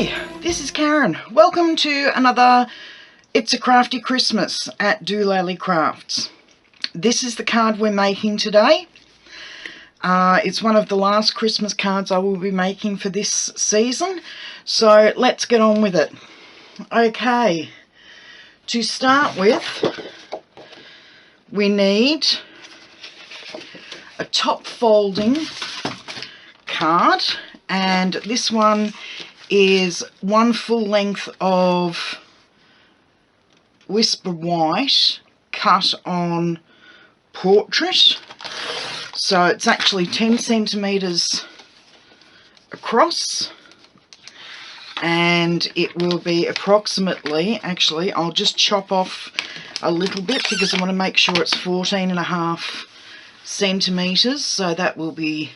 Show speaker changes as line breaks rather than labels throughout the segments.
Hi, this is Karen. Welcome to another It's a Crafty Christmas at DoLallyCrafts. This is the card we're making today. It's one of the last Christmas cards I will be making for this season, so let's get on with it. Okay, to start with, we need a top folding card, and this one is one full length of Whisper White cut on portrait. So it's actually 10 centimetres across, and it will be approximately, actually I'll just chop off a little bit because I want to make sure it's 14.5 centimetres, so that will be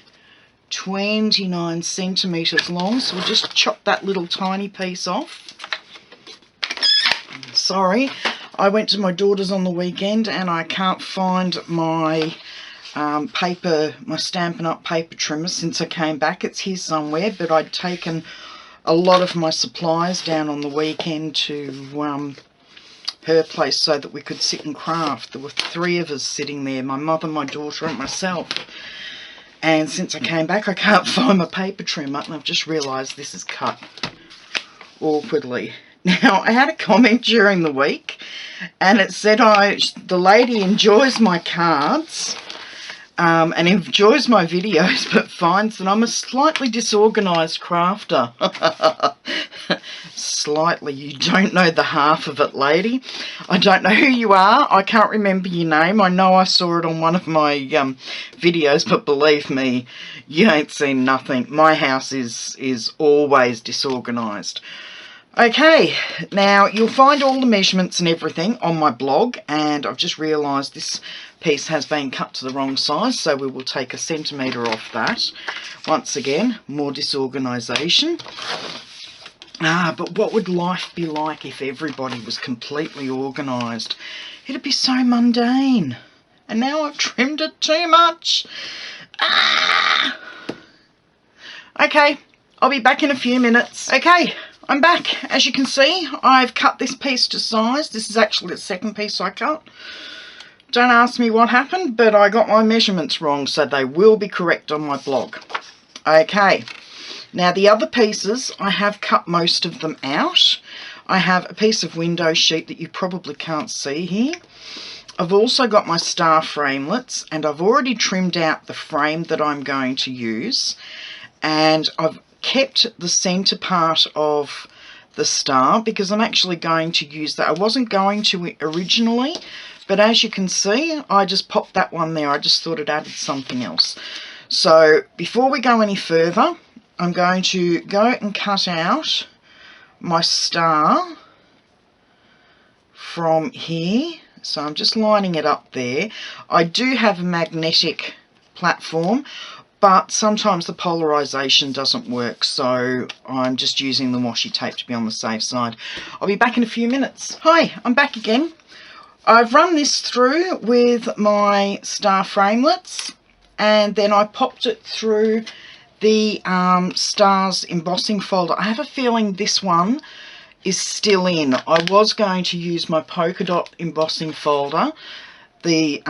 29 centimetres long. So we'll just chop that little tiny piece off. Sorry, I went to my daughter's on the weekend and I can't find my my Stampin' Up! Paper trimmer since I came back. It's here somewhere, but I'd taken a lot of my supplies down on the weekend to her place so that we could sit and craft. There were 3 of us sitting there, my mother, my daughter and myself. And since I came back, I can't find my paper trimmer, and I've just realised this is cut awkwardly. Now, I had a comment during the week, and it said the lady enjoys my cards and enjoys my videos, but finds that I'm a slightly disorganised crafter. Slightly. You don't know the half of it, lady. I don't know who you are. I can't remember your name. I know I saw it on one of my videos, but believe me, you ain't seen nothing. My house is always disorganised. Okay, now you'll find all the measurements and everything on my blog, and I've just realised this piece has been cut to the wrong size, so we will take 1 centimetre off that. Once again, more disorganisation. But what would life be like if everybody was completely organised? It'd be so mundane. And now I've trimmed it too much. Okay, I'll be back in a few minutes. Okay, I'm back. As you can see, I've cut this piece to size. This is actually the second piece I cut. Don't ask me what happened, but I got my measurements wrong, so they will be correct on my blog. Okay. Now the other pieces, I have cut most of them out. I have a piece of window sheet that you probably can't see here. I've also got my star framelits, and I've already trimmed out the frame that I'm going to use. And I've kept the centre part of the star because I'm actually going to use that. I wasn't going to originally, but as you can see, I just popped that one there. I just thought it added something else. So before we go any further, I'm going to go and cut out my star from here. So I'm just lining it up there. I do have a magnetic platform, but sometimes the polarization doesn't work, so I'm just using the washi tape to be on the safe side. I'll be back in a few minutes. Hi, I'm back again. I've run this through with my star framelits, and then I popped it through the stars embossing folder. I have a feeling this one is still in. I was going to use my polka dot embossing folder, the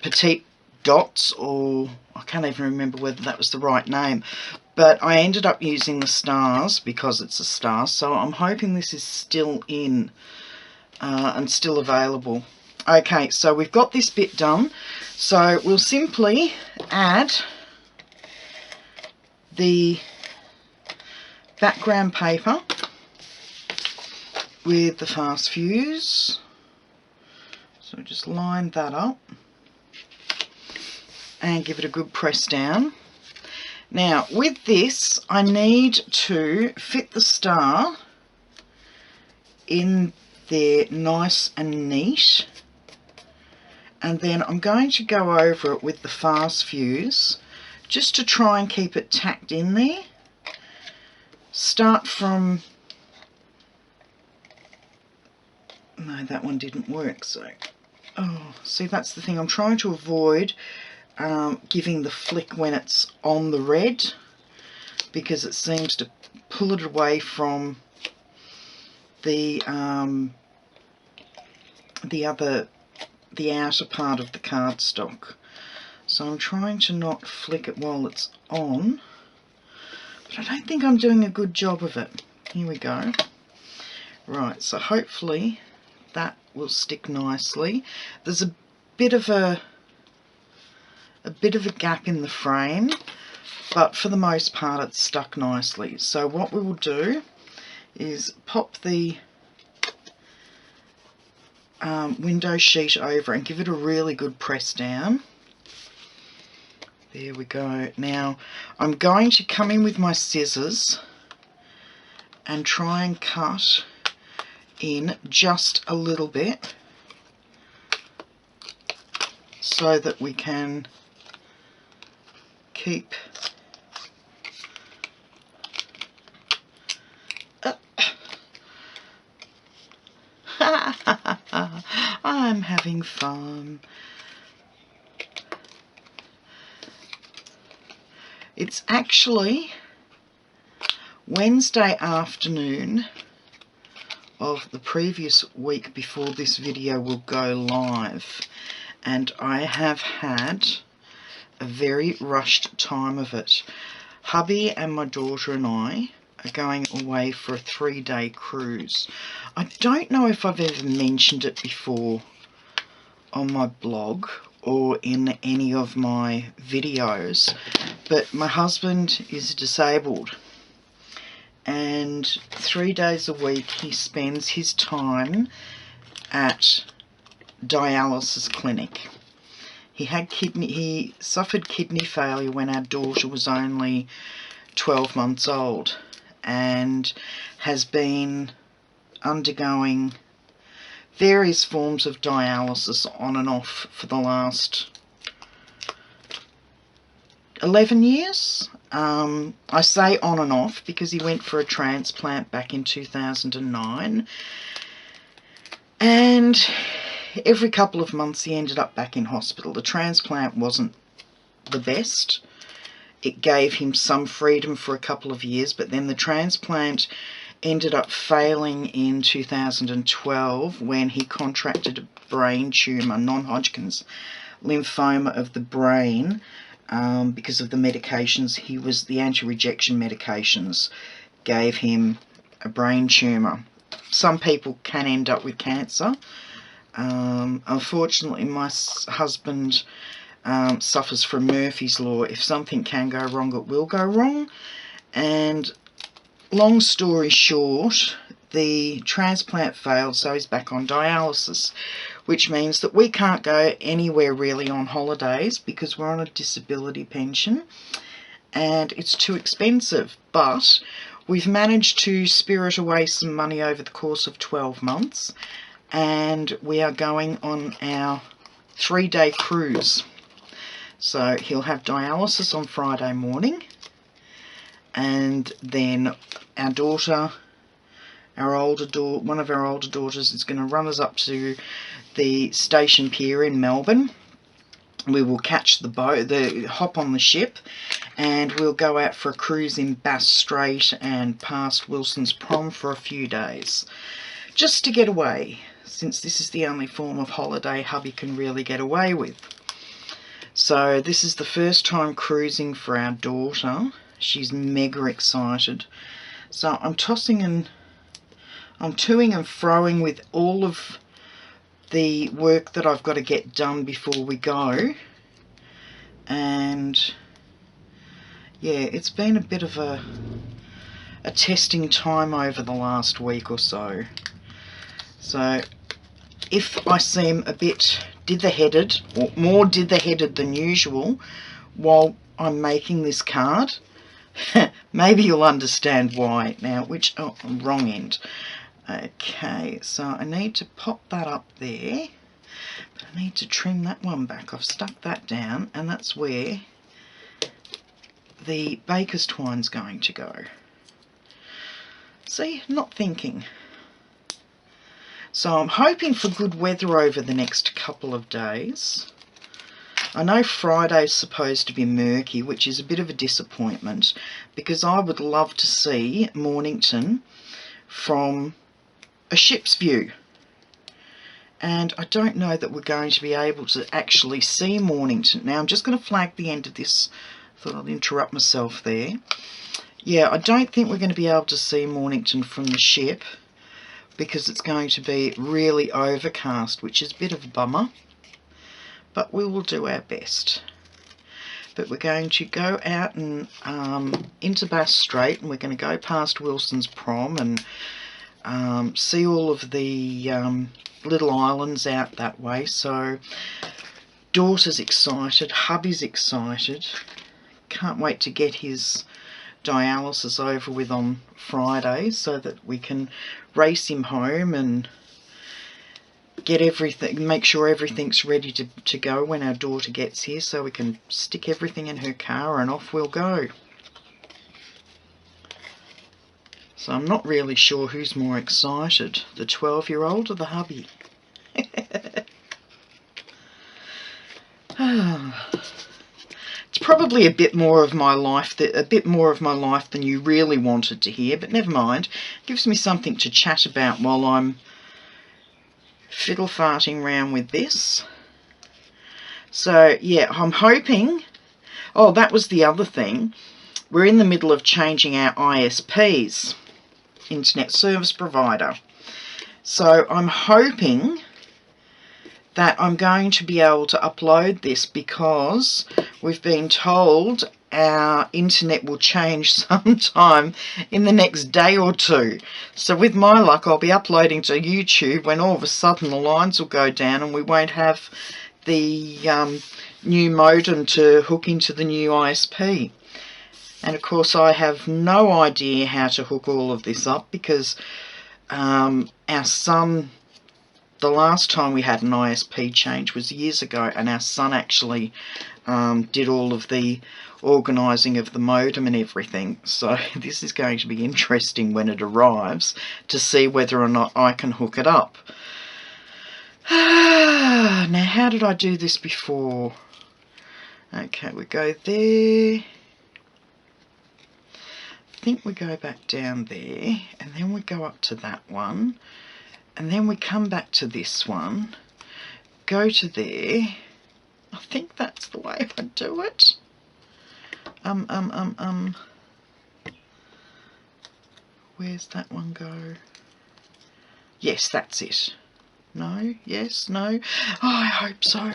petite dots, or I can't even remember whether that was the right name, but I ended up using the stars because it's a star, so I'm hoping this is still in and still available. Okay, so we've got this bit done, so we'll simply add the background paper with the fast fuse. So just line that up and give it a good press down. Now with this, I need to fit the star in there nice and neat, and then I'm going to go over it with the fast fuse just to try and keep it tacked in there. Start from, no, that one didn't work, so, oh, see, that's the thing. I'm trying to avoid giving the flick when it's on the red, because it seems to pull it away from the outer part of the cardstock. So I'm trying to not flick it while it's on, but I don't think I'm doing a good job of it. Here we go. Right, so hopefully that will stick nicely. There's a bit of a gap in the frame, but for the most part it's stuck nicely. So what we will do is pop the window sheet over and give it a really good press down. There we go. Now I'm going to come in with my scissors and try and cut in just a little bit so that we can keep I'm having fun. It's actually Wednesday afternoon of the previous week before this video will go live, and I have had a very rushed time of it. Hubby and my daughter and I are going away for a 3-day cruise. I don't know if I've ever mentioned it before on my blog or in any of my videos, but my husband is disabled, and 3 days a week he spends his time at dialysis clinic. He suffered kidney failure when our daughter was only 12 months old, and has been undergoing various forms of dialysis on and off for the last 11 years. I say on and off because he went for a transplant back in 2009, and every couple of months he ended up back in hospital. The transplant wasn't the best. It gave him some freedom for a couple of years, but then the transplant ended up failing in 2012 when he contracted a brain tumour, non-Hodgkin's lymphoma of the brain, because of the medications. The anti-rejection medications gave him a brain tumour. Some people can end up with cancer. Unfortunately, my husband suffers from Murphy's Law. If something can go wrong, it will go wrong. And long story short, the transplant failed, so he's back on dialysis, which means that we can't go anywhere really on holidays because we're on a disability pension and it's too expensive. But we've managed to spirit away some money over the course of 12 months, and we are going on our 3-day cruise. So he'll have dialysis on Friday morning, and then our daughter, one of our older daughters, is going to run us up to the station pier in Melbourne. We will catch the boat, hop on the ship, and we'll go out for a cruise in Bass Strait and past Wilson's Prom for a few days, just to get away, since this is the only form of holiday hubby can really get away with. So this is the first time cruising for our daughter. She's mega excited. So I'm toing and froing with all of the work that I've got to get done before we go. And yeah, it's been a bit of a testing time over the last week or so. So if I seem a bit dither-headed, or more dither-headed than usual while I'm making this card, maybe you'll understand why now. Wrong end. Okay, so I need to pop that up there, but I need to trim that one back. I've stuck that down, and that's where the baker's twine's going to go. See, not thinking. So I'm hoping for good weather over the next couple of days. I know Friday's supposed to be murky, which is a bit of a disappointment, because I would love to see Mornington from a ship's view. And I don't know that we're going to be able to actually see Mornington. Now I'm just going to flag the end of this. Thought I'd interrupt myself there. Yeah, I don't think we're going to be able to see Mornington from the ship because it's going to be really overcast, which is a bit of a bummer. But we will do our best. But we're going to go out and into Bass Strait, and we're going to go past Wilson's Prom and see all of the little islands out that way. So daughter's excited, hubby's excited. Can't wait to get his dialysis over with on Friday so that we can race him home and get everything, make sure everything's ready to go when our daughter gets here, so we can stick everything in her car and off we'll go. So I'm not really sure who's more excited, the 12-year-old or the hubby. It's probably a bit more of my life than you really wanted to hear, but never mind. It gives me something to chat about while I'm fiddle farting around with this. So yeah, I'm hoping. Oh, that was the other thing. We're in the middle of changing our ISPs, Internet Service Provider. So I'm hoping that I'm going to be able to upload this, because we've been told our internet will change sometime in the next day or two. So with my luck, I'll be uploading to YouTube when all of a sudden the lines will go down and we won't have the new modem to hook into the new ISP. And of course I have no idea how to hook all of this up, because our son, the last time we had an ISP change was years ago, and our son actually did all of the organising of the modem and everything. So this is going to be interesting when it arrives to see whether or not I can hook it up. Now, how did I do this before? Okay, we go there. I think we go back down there, and then we go up to that one. And then we come back to this one, go to there. I think that's the way I do it. Where's that one go? Yes, that's it. No, yes, no. Oh, I hope so.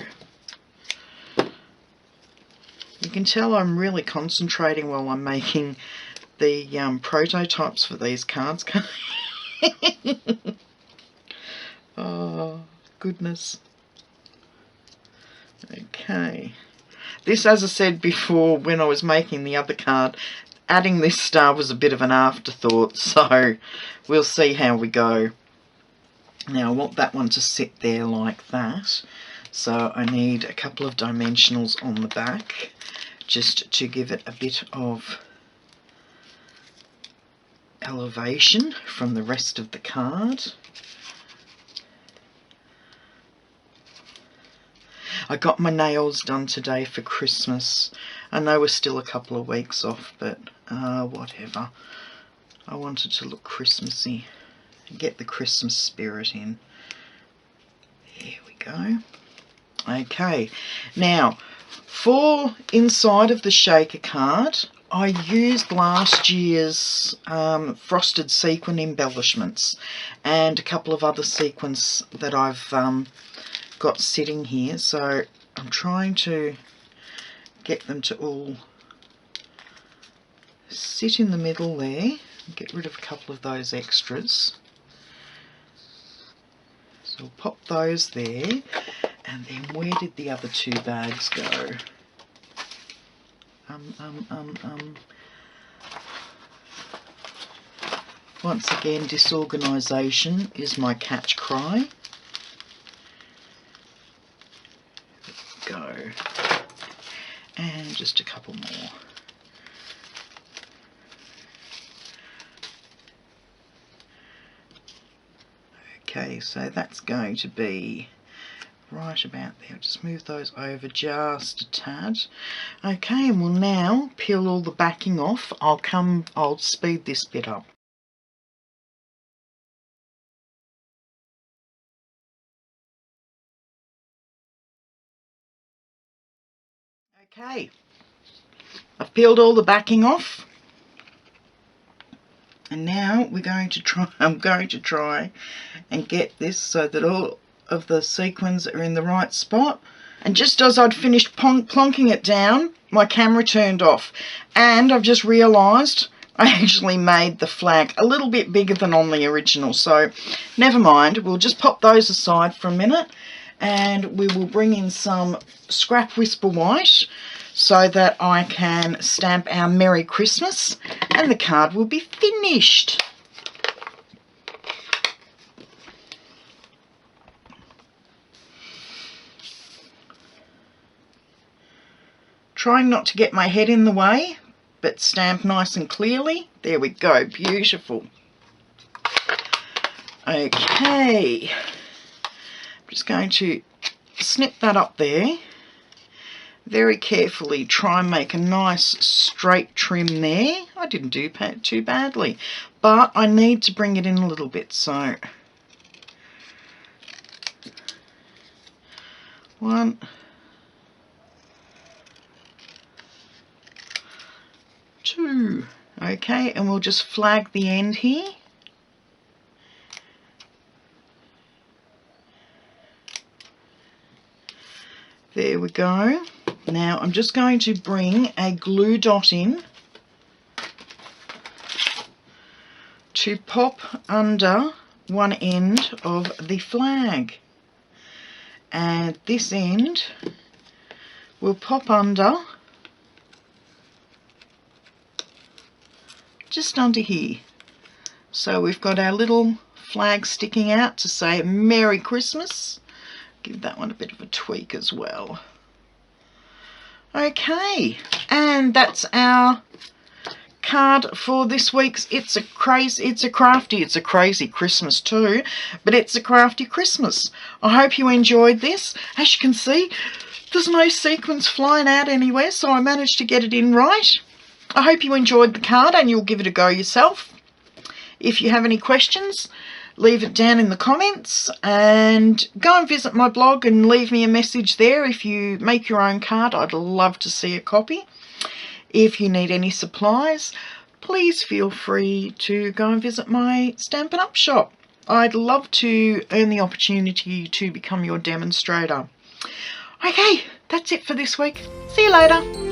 You can tell I'm really concentrating while I'm making the prototypes for these cards. Oh, goodness. Okay. This, as I said before when I was making the other card, adding this star was a bit of an afterthought, so we'll see how we go. Now I want that one to sit there like that, so I need a couple of dimensionals on the back just to give it a bit of elevation from the rest of the card. I got my nails done today for Christmas. I know we're still a couple of weeks off, but whatever. I wanted to look Christmassy and get the Christmas spirit in. There we go. Okay, now for inside of the shaker card, I used last year's frosted sequin embellishments and a couple of other sequins that I've got sitting here, so I'm trying to get them to all sit in the middle there, get rid of a couple of those extras. So we'll pop those there, and then where did the other two bags go? Once again, disorganisation is my catch cry. Go. And just a couple more. Okay, so that's going to be right about there. Just move those over just a tad. Okay, and we'll now peel all the backing off. I'll speed this bit up. Okay, I've peeled all the backing off. And now I'm going to try and get this so that all of the sequins are in the right spot. And just as I'd finished plonking it down, my camera turned off. And I've just realised I actually made the flag a little bit bigger than on the original. So never mind, we'll just pop those aside for a minute. And we will bring in some scrap whisper white so that I can stamp our Merry Christmas and the card will be finished. Trying not to get my head in the way, but stamp nice and clearly. There we go, beautiful. Okay, I'm just going to snip that up there. Very carefully try and make a nice straight trim there. I didn't do too badly, but I need to bring it in a little bit. So 1, 2. Okay, and we'll just flag the end here. There we go. Now I'm just going to bring a glue dot in to pop under one end of the flag, and this end will pop under just under here. So we've got our little flag sticking out to say Merry Christmas. Give that one a bit of a tweak as well. Okay, and that's our card for this week's It's a Crazy Christmas too, but it's a crafty Christmas. I hope you enjoyed this. As you can see, there's no sequins flying out anywhere, so I managed to get it in right. I hope you enjoyed the card and you'll give it a go yourself. If you have any questions, leave it down in the comments, and go and visit my blog and leave me a message there. If you make your own card, I'd love to see a copy. If you need any supplies, please feel free to go and visit my Stampin' Up shop. I'd love to earn the opportunity to become your demonstrator. Okay, that's it for this week. See you later.